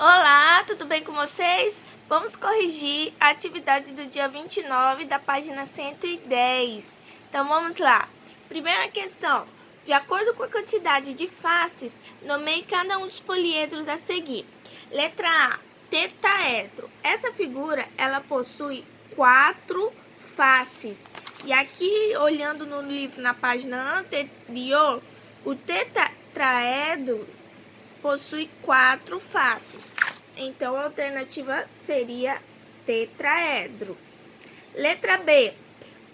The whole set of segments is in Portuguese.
Olá, tudo bem com vocês? Vamos corrigir a atividade do dia 29 da página 110. Então vamos lá. Primeira questão. De acordo com a quantidade de faces, nomeie cada um dos poliedros a seguir. Letra A, tetaedro. Essa figura, ela possui 4 faces. E aqui, olhando no livro na página anterior, o tetraedro possui 4 faces. Então, a alternativa seria tetraedro. Letra B,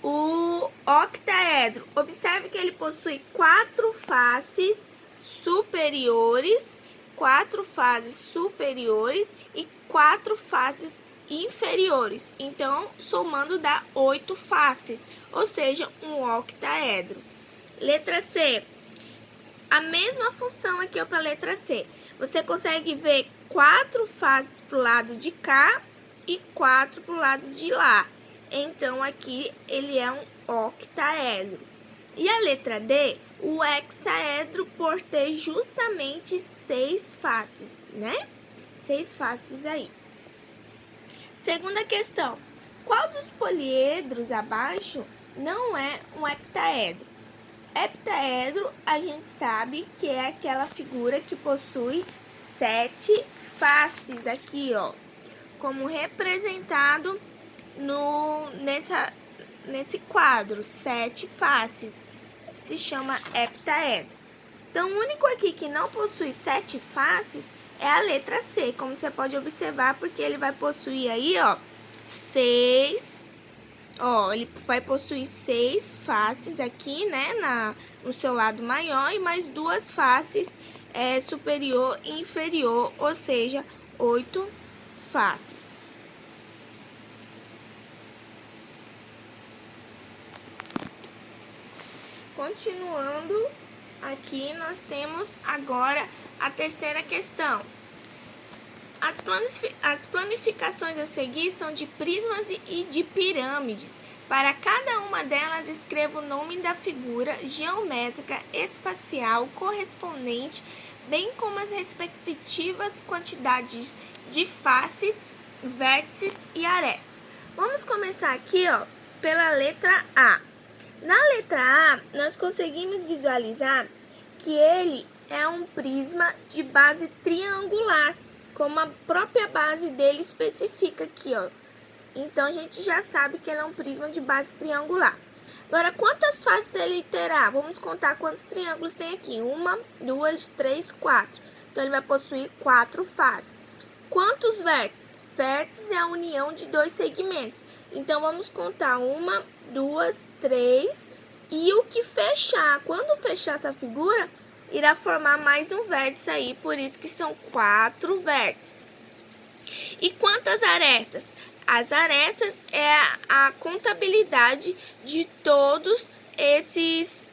o octaedro. Observe que ele possui 4 faces superiores, 4 faces superiores e 4 faces inferiores. Então, somando dá 8 faces, ou seja, um octaedro. Letra C, a mesma função aqui para a letra C. Você consegue ver 4 faces para o lado de cá e 4 para o lado de lá. Então, aqui ele é um octaedro. E a letra D, o hexaedro, por ter justamente 6 faces, né? 6 faces aí. Segunda questão. Qual dos poliedros abaixo não é um heptaedro? Heptaedro, a gente sabe que é aquela figura que possui 7 faces aqui, ó, como representado nesse quadro, 7 faces, se chama heptaedro. Então, o único aqui que não possui 7 faces é a letra C, como você pode observar, porque ele vai possuir aí, ó, 6. Ó, ele vai possuir 6 faces aqui, né, no seu lado maior e mais 2 faces superior e inferior, ou seja, 8 faces. Continuando, aqui nós temos agora a terceira questão. As planificações a seguir são de prismas e de pirâmides. Para cada uma delas, escreva o nome da figura geométrica espacial correspondente, bem como as respectivas quantidades de faces, vértices e arestas. Vamos começar aqui, ó, pela letra A. Na letra A, nós conseguimos visualizar que ele é um prisma de base triangular, como a própria base dele especifica aqui, ó. Então, a gente já sabe que ele é um prisma de base triangular. Agora, quantas faces ele terá? Vamos contar quantos triângulos tem aqui. 1, 2, 3, 4. Então, ele vai possuir 4 faces. Quantos vértices? Vértices é a união de 2 segmentos. Então, vamos contar 1, 2, 3. E o que fechar? Quando fechar essa figura, irá formar mais um vértice aí, por isso que são 4 vértices. E quantas arestas? As arestas é a contabilidade de todos esses,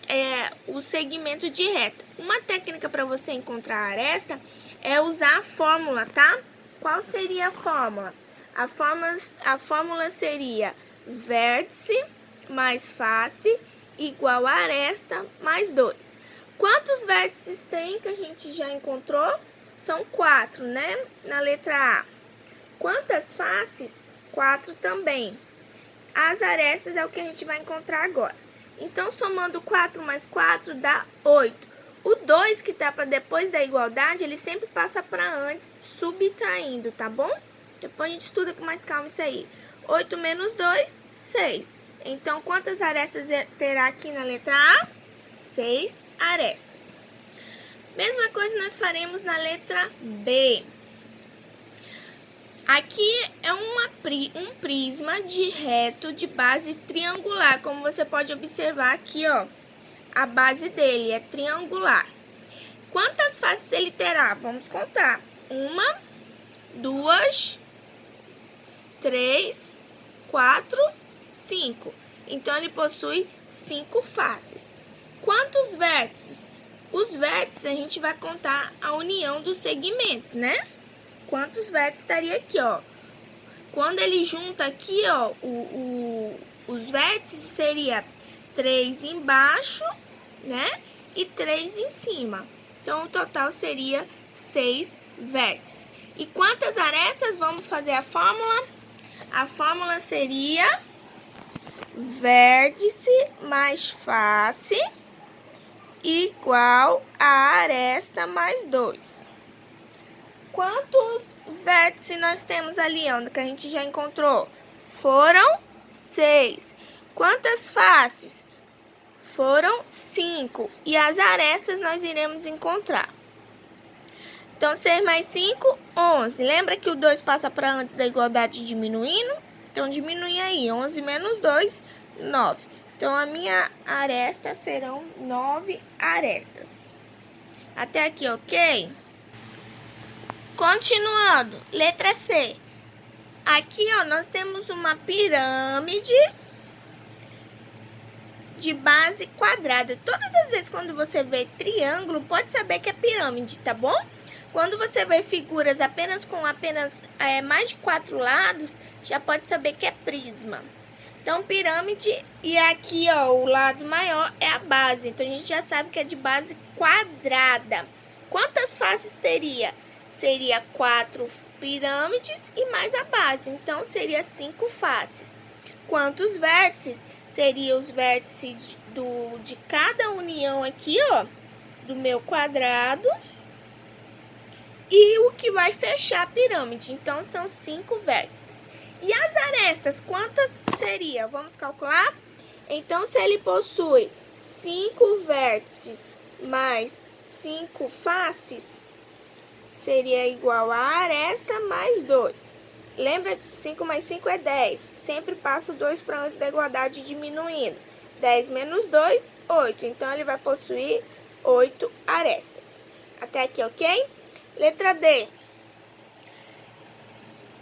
o segmento de reta. Uma técnica para você encontrar a aresta é usar a fórmula, tá? Qual seria a fórmula? A fórmula seria vértice mais face igual a aresta mais 2. Quantos vértices tem que a gente já encontrou? São 4, né? Na letra A. Quantas faces? 4 também. As arestas é o que a gente vai encontrar agora. Então, somando 4 mais 4 dá 8. O 2 que está para depois da igualdade, ele sempre passa para antes, subtraindo, tá bom? Depois a gente estuda com mais calma isso aí. 8 menos 2, 6. Então, quantas arestas terá aqui na letra A? 6 arestas. Mesma coisa nós faremos na letra B. Aqui é um prisma de reto de base triangular, como você pode observar aqui, ó. A base dele é triangular. Quantas faces ele terá? Vamos contar. 1, 2, 3, 4, 5. Então, ele possui 5 faces. Quantos vértices? Os vértices, a gente vai contar a união dos segmentos, né? Quantos vértices estaria aqui, ó? Quando ele junta aqui, ó, os vértices seria 3 embaixo, né? E 3 em cima. Então, o total seria 6 vértices. E quantas arestas? Vamos fazer a fórmula? A fórmula seria vértice mais face igual a aresta mais 2. Quantos vértices nós temos ali, onde que a gente já encontrou? Foram 6. Quantas faces? Foram 5. E as arestas nós iremos encontrar. Então, 6 mais 5, 11. Lembra que o 2 passa para antes da igualdade diminuindo? Então, diminui aí. 11 menos 2, 9. Então, a minha aresta serão 9 arestas. Até aqui, ok? Continuando. Letra C. Aqui, ó, nós temos uma pirâmide de base quadrada. Todas as vezes quando você vê triângulo, pode saber que é pirâmide, tá bom? Quando você vê figuras com mais de 4 lados, já pode saber que é prisma. Então, pirâmide, e aqui, ó, o lado maior é a base. Então, a gente já sabe que é de base quadrada. Quantas faces teria? Seria 4 pirâmides e mais a base. Então, seria 5 faces. Quantos vértices? Seria os vértices de cada união aqui, ó, do meu quadrado. E o que vai fechar a pirâmide. Então, são 5 vértices. E as arestas, quantas seria? Vamos calcular? Então, se ele possui 5 vértices mais 5 faces, seria igual a aresta mais 2. Lembra, 5 mais 5 é 10. Sempre passo 2 para antes da igualdade diminuindo. 10 menos 2, 8. Então, ele vai possuir 8 arestas. Até aqui, ok? Letra D.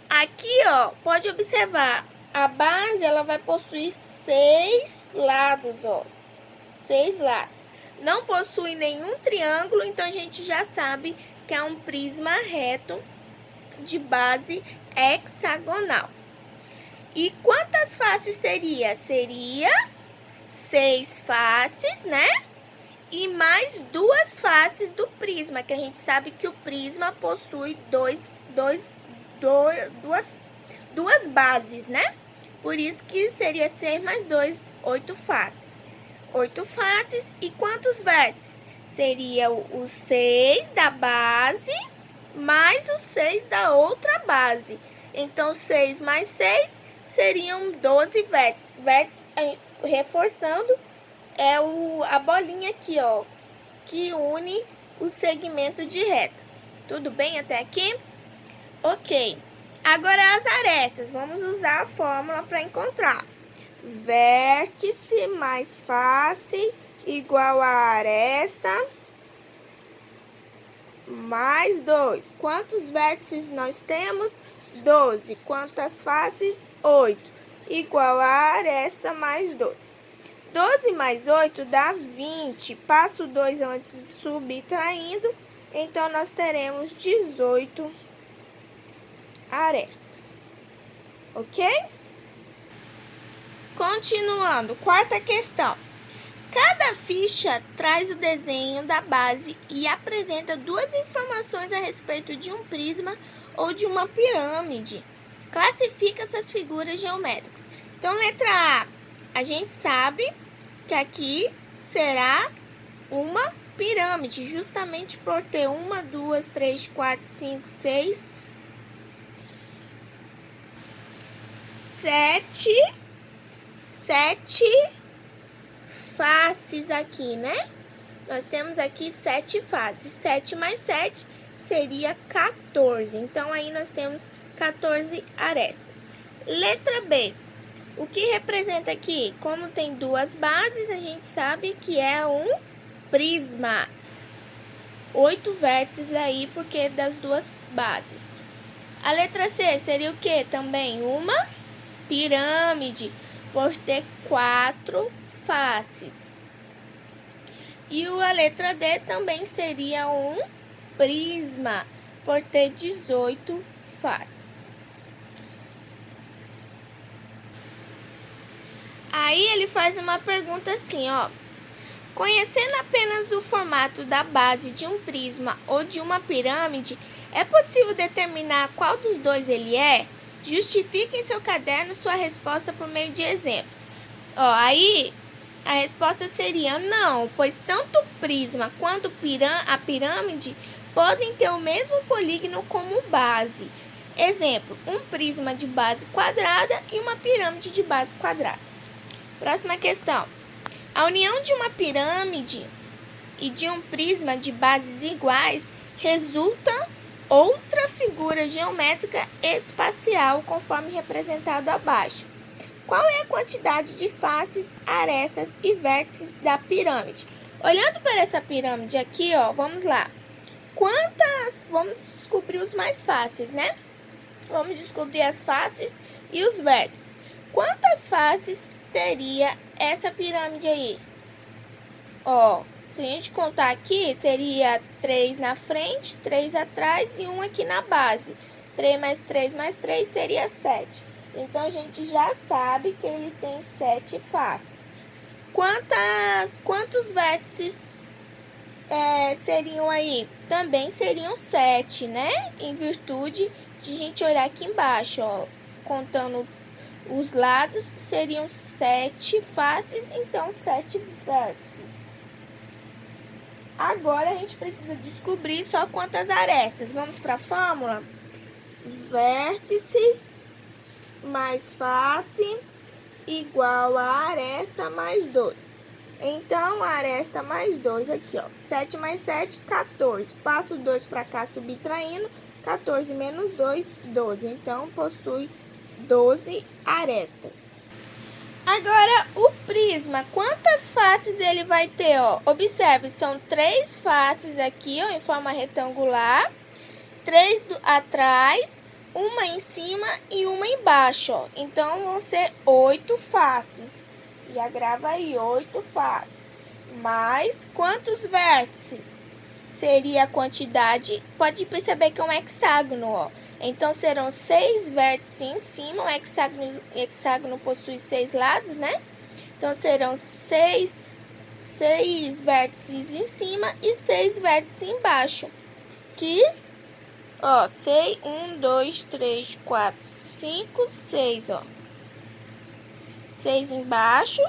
Aqui, ó, pode observar, a base, ela vai possuir 6 lados, ó. 6 lados. Não possui nenhum triângulo, então a gente já sabe que é um prisma reto de base hexagonal. E quantas faces seria? Seria 6 faces, né? E mais 2 faces do prisma, que a gente sabe que o prisma possui duas bases, né? Por isso que seria 6 mais 2, 8 faces. 8 faces e quantos vértices? Seria os 6 da base mais os 6 da outra base. Então, 6 mais 6 seriam 12 vértices. Vértices, reforçando, é a bolinha aqui, ó, que une o segmento de reta. Tudo bem até aqui? Ok. Agora as arestas. Vamos usar a fórmula para encontrar. Vértice mais face igual a aresta mais 2. Quantos vértices nós temos? 12. Quantas faces? 8. Igual a aresta mais 2. 12 mais 8 dá 20. Passo 2 antes subtraindo. Então, nós teremos 18 arestas. Ok? Continuando. Quarta questão. Cada ficha traz o desenho da base e apresenta 2 informações a respeito de um prisma ou de uma pirâmide. Classifica essas figuras geométricas. Então, letra A gente sabe que aqui será uma pirâmide, justamente por ter 1, 2, 3, 4, 5, 6, 7 faces aqui, né? Nós temos aqui 7 faces. 7 mais 7 seria 14. Então, aí nós temos 14 arestas. Letra B. O que representa aqui? Como tem 2 bases, a gente sabe que é um prisma. 8 vértices aí, porque das 2 bases. A letra C seria o que? Também uma pirâmide, por ter 4 faces. E a letra D também seria um prisma, por ter 18 faces. Aí ele faz uma pergunta assim, ó. Conhecendo apenas o formato da base de um prisma ou de uma pirâmide, É possível determinar qual dos dois ele é? Justifique em seu caderno sua resposta por meio de exemplos. Aí a resposta seria não, pois tanto o prisma quanto a pirâmide podem ter o mesmo polígono como base. Exemplo, um prisma de base quadrada e uma pirâmide de base quadrada. Próxima questão. A união de uma pirâmide e de um prisma de bases iguais resulta outra figura geométrica espacial, conforme representado abaixo. Qual é a quantidade de faces, arestas e vértices da pirâmide? Olhando para essa pirâmide aqui, vamos lá. Vamos descobrir os mais fáceis, né? Vamos descobrir as faces e os vértices. Quantas faces teria essa pirâmide aí? Se a gente contar aqui, seria 3 na frente, 3 atrás e 1 aqui na base. 3 mais 3 mais 3 seria 7. Então, a gente já sabe que ele tem 7 faces. Quantos vértices seriam aí? Também seriam 7, né? Em virtude de a gente olhar aqui embaixo, contando os lados, seriam 7 faces, então 7 vértices. Agora, a gente precisa descobrir só quantas arestas. Vamos para a fórmula? Vértices mais face igual a aresta mais 2. Então, a aresta mais 2 aqui, 7 mais 7, 14. Passo 2 para cá subtraindo. 14 menos 2, 12. Então, possui 12 arestas. Agora, o prisma, quantas faces ele vai ter? Observe, são 3 faces aqui, em forma retangular. 3 atrás, uma em cima e uma embaixo, Então, vão ser 8 faces. Já grava aí, 8 faces. Mas, quantos vértices? Seria a quantidade, pode perceber que é um hexágono, Então, serão 6 vértices em cima, o hexágono possui 6 lados, né? Então, serão 6 vértices em cima e 6 vértices embaixo. Que, 6, 1, 2, 3, 4, 5, 6, 6 embaixo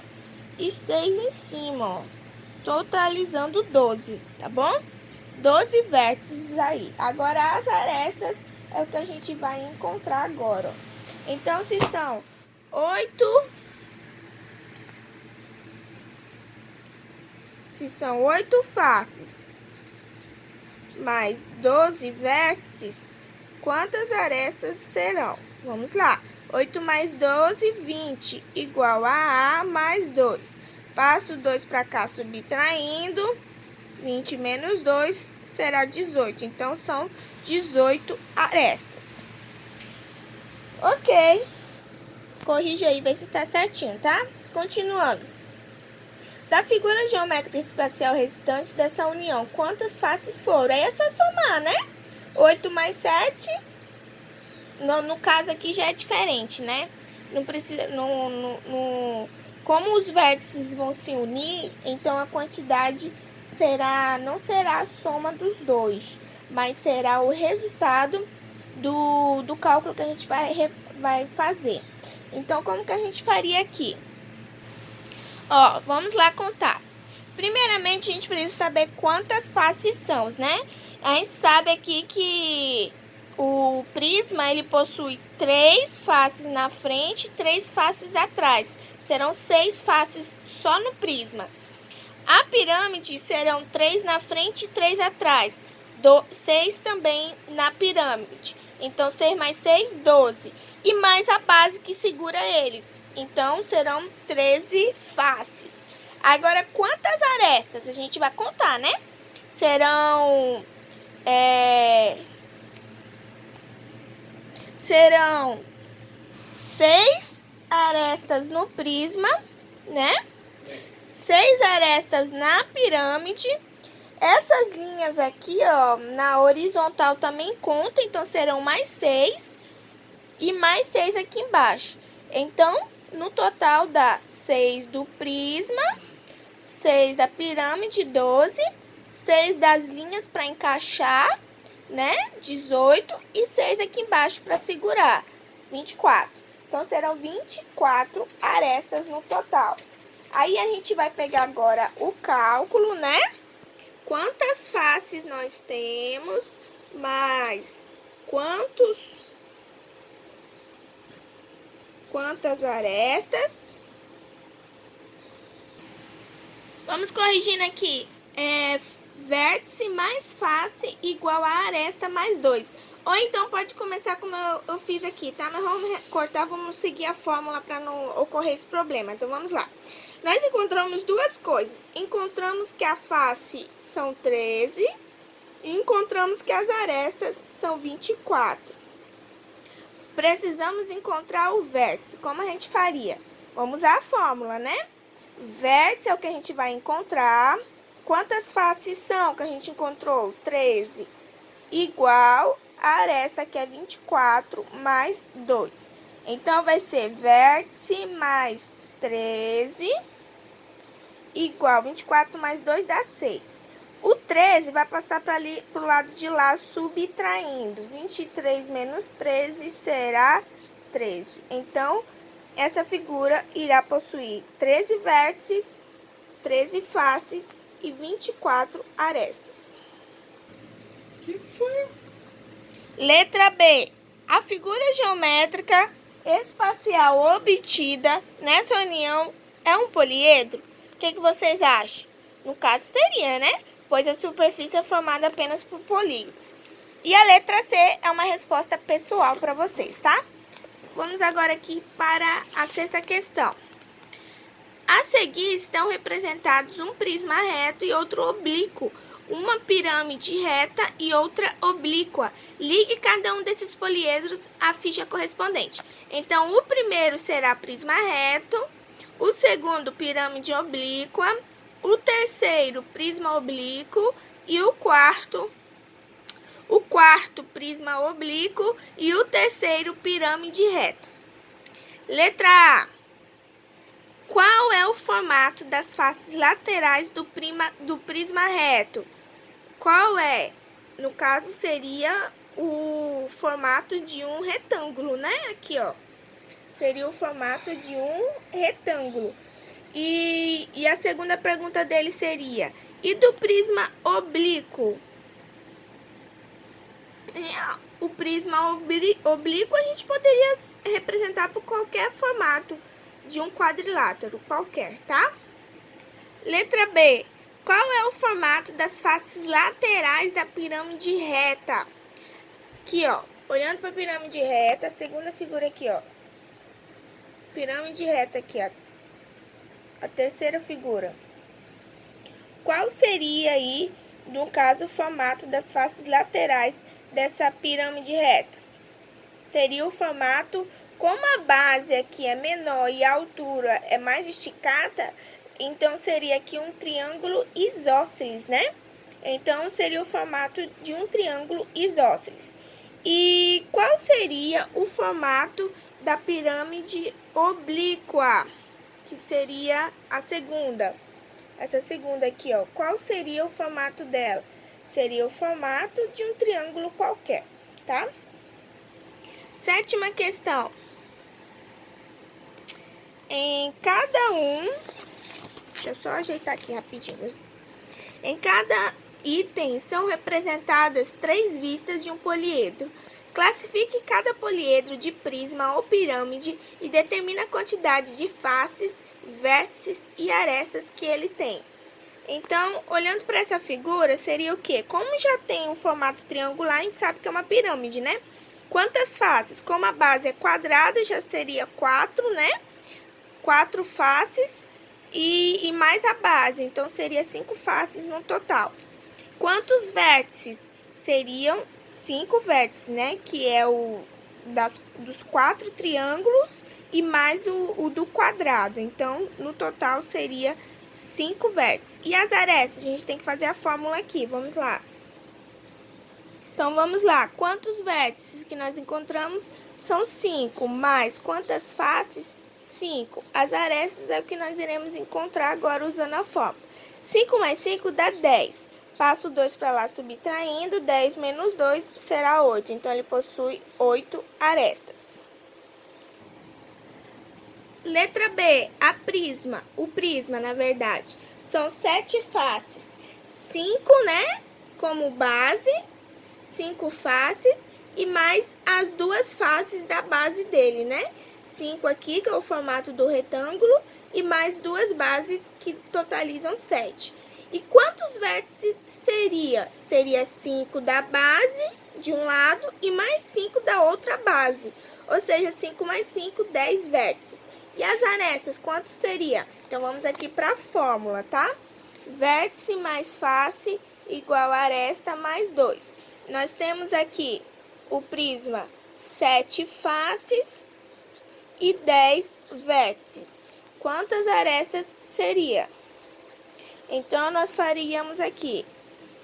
e 6 em cima, Totalizando 12, tá bom? 12 vértices aí. Agora, as arestas é o que a gente vai encontrar agora, Então, se são 8 faces mais 12 vértices, quantas arestas serão? Vamos lá. 8 mais 12, 20, igual a mais 2. Passo 2 para cá subtraindo. 20 menos 2 será 18. Então, são 18 arestas. Ok. Corrija aí, vê se está certinho, tá? Continuando. Da figura geométrica espacial resultante dessa união, quantas faces foram? Aí é só somar, né? 8 mais 7. No caso aqui já é diferente, né? Não precisa... como os vértices vão se unir, então a quantidade não será a soma dos dois, mas será o resultado do cálculo que a gente vai fazer. Então, como que a gente faria aqui? Vamos lá contar. Primeiramente, a gente precisa saber quantas faces são, né? A gente sabe aqui que o prisma, ele possui 3 faces na frente e 3 faces atrás. Serão 6 faces só no prisma. A pirâmide serão 3 na frente e 3 atrás. 6 também na pirâmide. Então, 6 mais 6, 12. E mais a base que segura eles. Então, serão 13 faces. Agora, quantas arestas? A gente vai contar, né? Serão 6 arestas no prisma, né? 6 arestas na pirâmide. Essas linhas aqui, na horizontal também contam, então serão mais 6 e mais 6 aqui embaixo. Então, no total dá 6 do prisma, 6 da pirâmide, 12, 6 das linhas para encaixar né? 18 e 6 aqui embaixo para segurar, 24. Então, serão 24 arestas no total. Aí, a gente vai pegar agora o cálculo, né? Quantas faces nós temos, mais quantas arestas. Vamos corrigindo aqui. Vértice mais face igual a aresta mais 2. Ou então pode começar como eu fiz aqui, tá? Nós vamos cortar, vamos seguir a fórmula para não ocorrer esse problema. Então, vamos lá. Nós encontramos duas coisas. Encontramos que a face são 13 e encontramos que as arestas são 24. Precisamos encontrar o vértice. Como a gente faria? Vamos usar a fórmula, né? Vértice é o que a gente vai encontrar. Quantas faces são que a gente encontrou? 13. Igual a aresta, que é 24, mais 2. Então, vai ser vértice mais 13 igual 24 mais 2 dá 6. O 13 vai passar para o lado de lá, subtraindo. 23 menos 13 será 13. Então, essa figura irá possuir 13 vértices, 13 faces e 24 arestas. Que foi? Letra B. A figura geométrica espacial obtida nessa união é um poliedro? O que vocês acham? No caso, seria, né? Pois a superfície é formada apenas por polígonos. E a letra C é uma resposta pessoal para vocês, tá? Vamos agora aqui para a sexta questão. A seguir estão representados um prisma reto e outro oblíquo, uma pirâmide reta e outra oblíqua. Ligue cada um desses poliedros à ficha correspondente. Então, o primeiro será prisma reto, o segundo, pirâmide oblíqua, o terceiro, prisma oblíquo e o quarto, prisma oblíquo e o terceiro, pirâmide reta. Letra A. Qual é o formato das faces laterais do prisma reto? Qual é? No caso, seria o formato de um retângulo, né? Aqui, ó. Seria o formato de um retângulo. E a segunda pergunta dele seria: e do prisma oblíquo? O prisma oblíquo a gente poderia representar por qualquer formato de um quadrilátero, qualquer, tá? Letra B. Qual é o formato das faces laterais da pirâmide reta? Aqui, ó. Olhando para a pirâmide reta, a segunda figura aqui, ó. Pirâmide reta aqui, ó. A terceira figura. Qual seria aí, no caso, o formato das faces laterais dessa pirâmide reta? Teria o formato, como a base aqui é menor e a altura é mais esticada, então seria aqui um triângulo isósceles, né? Então, seria o formato de um triângulo isósceles. E qual seria o formato da pirâmide oblíqua? Que seria a segunda. Essa segunda aqui, ó. Qual seria o formato dela? Seria o formato de um triângulo qualquer, tá? Sétima questão. Em cada um... Deixa eu só ajeitar aqui rapidinho. Em cada item são representadas 3 vistas de um poliedro. Classifique cada poliedro de prisma ou pirâmide e determine a quantidade de faces, vértices e arestas que ele tem. Então, olhando para essa figura, seria o quê? Como já tem um formato triangular, a gente sabe que é uma pirâmide, né? Quantas faces? Como a base é quadrada, já seria 4, né? 4 faces e mais a base, então seria 5 faces no total. Quantos vértices? Seriam 5 vértices, né? Que é dos 4 triângulos e mais o do quadrado. Então, no total, seria 5 vértices. E as arestas? A gente tem que fazer a fórmula aqui. Vamos lá. Então, vamos lá. Quantos vértices que nós encontramos? São 5. Mais quantas faces? 5. As arestas é o que nós iremos encontrar agora usando a fórmula. 5 mais 5 dá 10. Passo 2 para lá subtraindo, 10 menos 2 será 8. Então, ele possui 8 arestas. Letra B, o prisma, na verdade, são 7 faces. 5, né, como base, 5 faces e mais as 2 faces da base dele, né? 5 aqui, que é o formato do retângulo, e mais 2 bases que totalizam 7. E quantos vértices seria? Seria 5 da base de um lado e mais 5 da outra base. Ou seja, 5 mais 5, 10 vértices. E as arestas, quanto seria? Então, vamos aqui para a fórmula, tá? Vértice mais face igual a aresta mais 2. Nós temos aqui o prisma 7 faces e 10 vértices. Quantas arestas seria? Então, nós faríamos aqui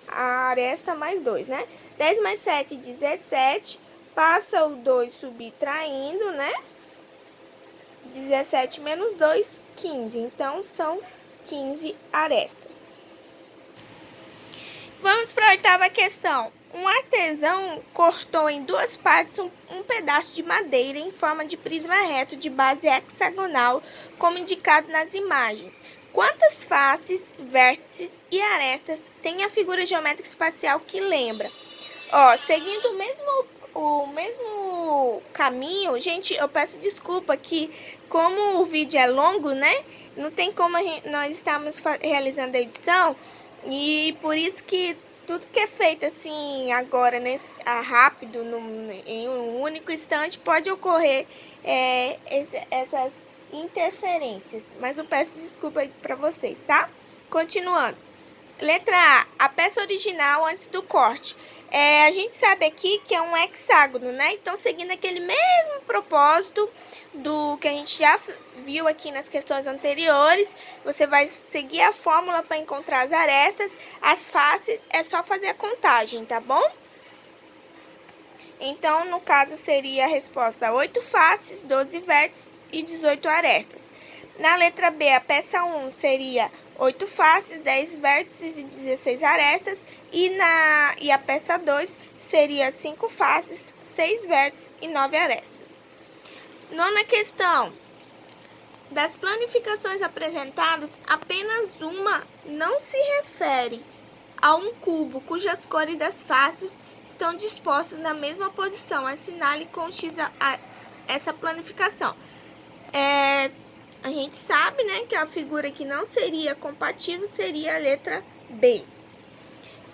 a aresta mais 2, né? 10 mais 7, 17. Passa o 2 subtraindo, né? 17 menos 2, 15. Então, são 15 arestas. Vamos para a 8ª questão. Um artesão cortou em 2 partes um pedaço de madeira em forma de prisma reto de base hexagonal, como indicado nas imagens. Quantas faces, vértices e arestas tem a figura geométrica espacial que lembra? Ó, seguindo o mesmo caminho, gente, eu peço desculpa que, como o vídeo é longo, né? Não tem como nós estamos realizando a edição, e por isso que tudo que é feito assim agora, né, rápido, em um único instante, pode ocorrer essas interferências. Mas eu peço desculpa para vocês, tá? Continuando. Letra A peça original antes do corte. A gente sabe aqui que é um hexágono, né? Então, seguindo aquele mesmo propósito do que a gente já viu aqui nas questões anteriores, você vai seguir a fórmula para encontrar as arestas. As faces é só fazer a contagem, tá bom? Então, no caso, seria a resposta 8 faces, 12 vértices e 18 arestas. Na letra B, a peça 1 seria 8 faces, 10 vértices e 16 arestas. E a peça 2 seria 5 faces, 6 vértices e 9 arestas. 9ª questão. Das planificações apresentadas, apenas uma não se refere a um cubo cujas cores das faces estão dispostas na mesma posição. Assinale com X essa planificação. A gente sabe, né, que a figura que não seria compatível seria a letra B.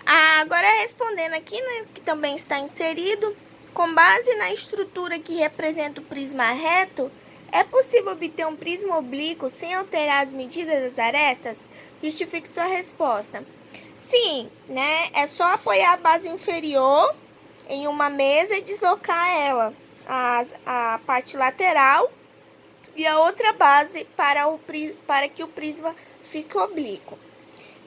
Agora, respondendo aqui, né, que também está inserido, com base na estrutura que representa o prisma reto, é possível obter um prisma oblíquo sem alterar as medidas das arestas? Justifique sua resposta. Sim, né, é só apoiar a base inferior em uma mesa e deslocar ela, a parte lateral e a outra base para que o prisma fique oblíquo.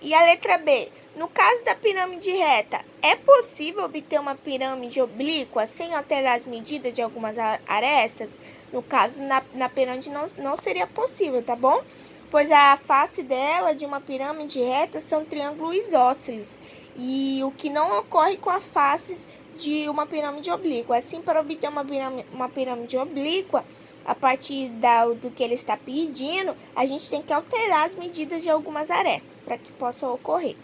E a letra B, no caso da pirâmide reta, é possível obter uma pirâmide oblíqua sem alterar as medidas de algumas arestas? No caso, na pirâmide não seria possível, tá bom? Pois a face dela, de uma pirâmide reta, são triângulos isósceles. E o que não ocorre com as faces de uma pirâmide oblíqua. Assim, para obter uma pirâmide oblíqua, a partir do que ele está pedindo, a gente tem que alterar as medidas de algumas arestas para que possa ocorrer.